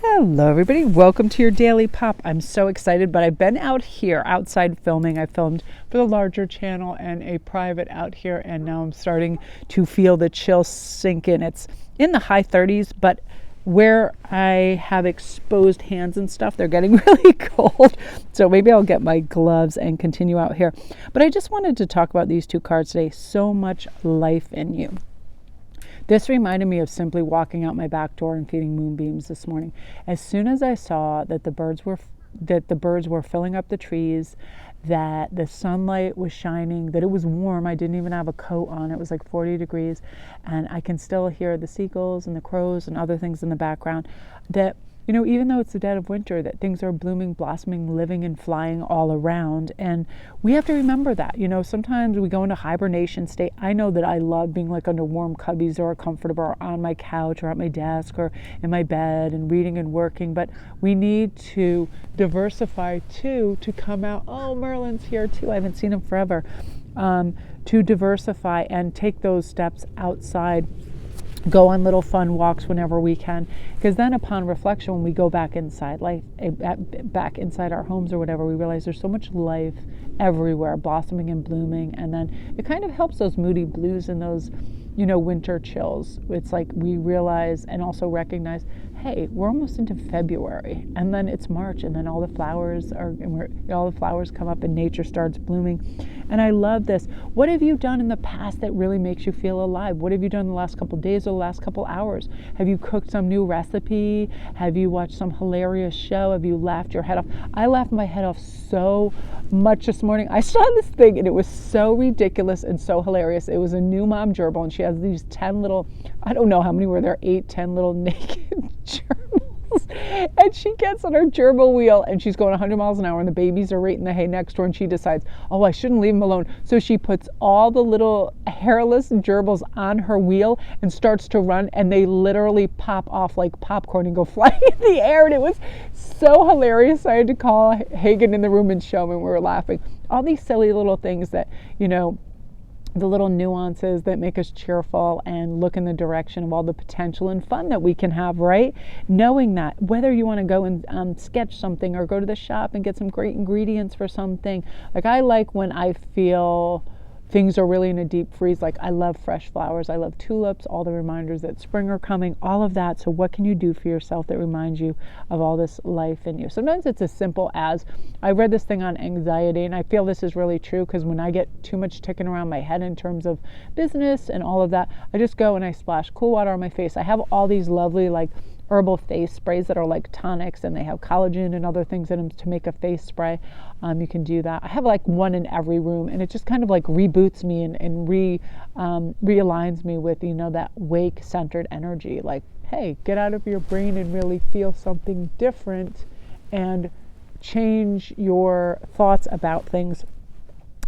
Hello everybody, welcome to your Daily Pop. I'm so excited, but I've been out here outside filming. I filmed for the larger channel and a private out here, and now I'm starting to feel the chill sink in. It's in the high 30s, but where I have exposed hands and stuff, they're getting really cold. So maybe I'll get my gloves and continue out here. But I just wanted to talk about these two cards today. So much life in you. This reminded me of simply walking out my back door and feeding moonbeams this morning. As soon as I saw that the birds were filling up the trees, that the sunlight was shining, that it was warm. I didn't even have a coat on. It was like 40 degrees, and I can still hear the seagulls and the crows and other things in the background. That, you know, even though it's the dead of winter, that things are blooming, blossoming, living, and flying all around. And we have to remember that. You know, sometimes we go into hibernation state. I know that I love being like under warm cubbies or comfortable or on my couch or at my desk or in my bed and reading and working. But we need to diversify too, to come out. Oh, Merlin's here too. I haven't seen him forever. To diversify and take those steps outside. Go on little fun walks whenever we can, because then upon reflection, when we go back inside back inside our homes or whatever, we realize there's so much life everywhere, blossoming and blooming. And then it kind of helps those moody blues and those, you know, winter chills. It's like we realize and also recognize, hey, we're almost into February, and then it's March, and then all the flowers come up and nature starts blooming. And I love this. What have you done in the past that really makes you feel alive? What have you done in the last couple of days or the last couple hours? Have you cooked some new recipe? Have you watched some hilarious show? Have you laughed your head off? I laughed my head off so much this morning. I saw this thing and it was so ridiculous and so hilarious. It was a new mom gerbil, and she has these 10 little, I don't know how many were there, 8, 10 little naked gerbils. And she gets on her gerbil wheel and she's going 100 miles an hour, and the babies are right in the hay next door, and she decides, oh, I shouldn't leave them alone. So she puts all the little hairless gerbils on her wheel and starts to run, and they literally pop off like popcorn and go flying in the air. And it was so hilarious. I had to call Hagen in the room and show him, and we were laughing. All these silly little things that, you know, the little nuances that make us cheerful and look in the direction of all the potential and fun that we can have, right? Knowing that whether you want to go and sketch something or go to the shop and get some great ingredients for something. Like, I like when I feel things are really in a deep freeze. Like, I love fresh flowers. I love tulips, all the reminders that spring are coming, all of that. So what can you do for yourself that reminds you of all this life in you? Sometimes it's as simple as, I read this thing on anxiety, and I feel this is really true, because when I get too much ticking around my head in terms of business and all of that, I just go and I splash cool water on my face. I have all these lovely like herbal face sprays that are like tonics, and they have collagen and other things in them to make a face spray. You can do that. I have like one in every room, and it just kind of like reboots me and realigns me with, you know, that wake centered energy. Like, hey, get out of your brain and really feel something different and change your thoughts about things.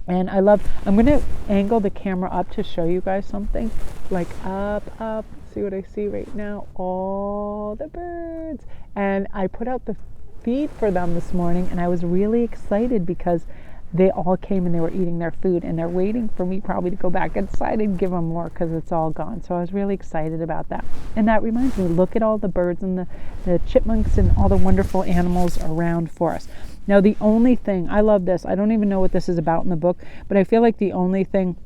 And I'm going to angle the camera up to show you guys something. Like up. See what I see right now? All the birds. And I put out the feed for them this morning, and I was really excited because they all came and they were eating their food, and they're waiting for me probably to go back inside and give them more because it's all gone. So I was really excited about that. And that reminds me, look at all the birds and the chipmunks and all the wonderful animals around for us. Now, the only thing, I love this. I don't even know what this is about in the book, but I feel like the only thing,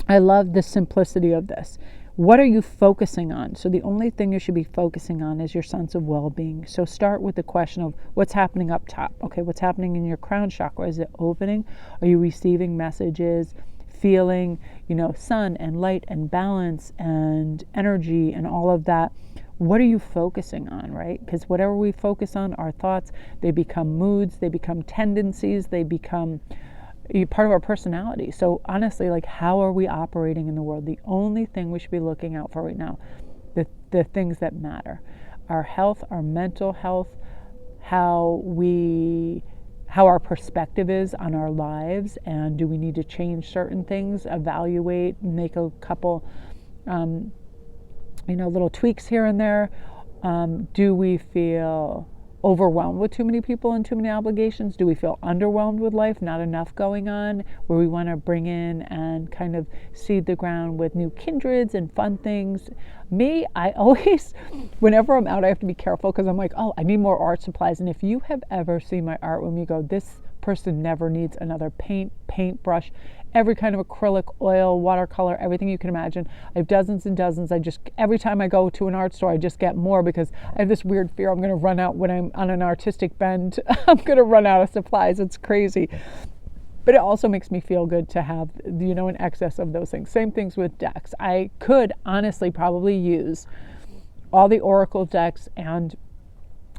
I love the simplicity of this. What are you focusing on? So the only thing you should be focusing on is your sense of well-being. So start with the question of what's happening up top. Okay, what's happening in your crown chakra? Is it opening? Are you receiving messages, feeling, you know, sun and light and balance and energy and all of that? What are you focusing on, right? Because whatever we focus on, our thoughts, they become moods, they become tendencies, they become part of our personality. So honestly, like, how are we operating in the world? The only thing we should be looking out for right now, the things that matter, our health, our mental health, how our perspective is on our lives, and do we need to change certain things, evaluate, make a couple little tweaks here and there. Do we feel overwhelmed with too many people and too many obligations? Do we feel underwhelmed with life, not enough going on, where we want to bring in and kind of seed the ground with new kindreds and fun things? Me, I always, whenever I'm out, I have to be careful because I'm like, oh, I need more art supplies. And if you have ever seen my art room, you go, this person never needs another paintbrush, every kind of acrylic, oil, watercolor, everything you can imagine. I have dozens and dozens. Every time I go to an art store, I just get more because I have this weird fear I'm going to run out when I'm on an artistic bend. I'm going to run out of supplies. It's crazy. But it also makes me feel good to have, an excess of those things. Same things with decks. I could honestly probably use all the Oracle decks and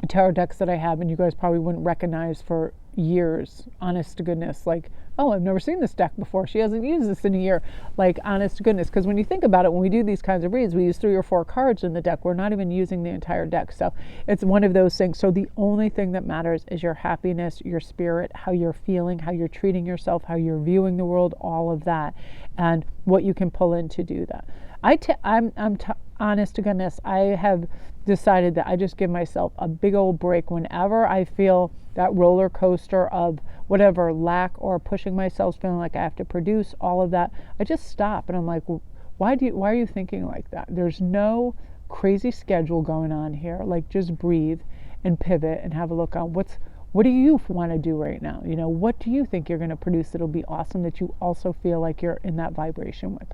tarot decks that I have, and you guys probably wouldn't recognize for years, honest to goodness. Like, oh, I've never seen this deck before. She hasn't used this in a year. Like, honest to goodness. Because when you think about it, when we do these kinds of reads, we use 3 or 4 cards in the deck. We're not even using the entire deck. So it's one of those things. So the only thing that matters is your happiness, your spirit, how you're feeling, how you're treating yourself, how you're viewing the world, all of that, and what you can pull in to do that. Honest to goodness, I have decided that I just give myself a big old break whenever I feel that roller coaster of whatever lack or pushing myself, feeling like I have to produce all of that. I just stop and I'm like, why are you thinking like that? There's no crazy schedule going on here. Like, just breathe and pivot and have a look on what do you want to do right now? What do you think you're going to produce that'll be awesome, that you also feel like you're in that vibration with?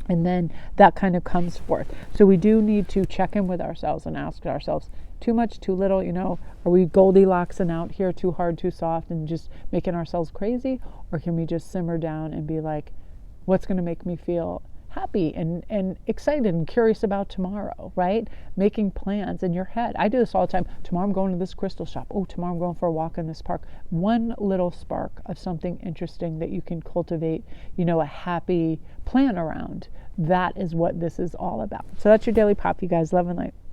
And then that kind of comes forth. So we do need to check in with ourselves and ask ourselves, too much, too little, are we Goldilocks-ing out here, too hard, too soft, and just making ourselves crazy? Or can we just simmer down and be like, what's going to make me feel happy and excited and curious about tomorrow, right? Making plans in your head. I do this all the time. Tomorrow I'm going to this crystal shop. Oh, tomorrow I'm going for a walk in this park. One little spark of something interesting that you can cultivate, a happy plan around. That is what this is all about. So that's your Daily Pop, you guys. Love and light.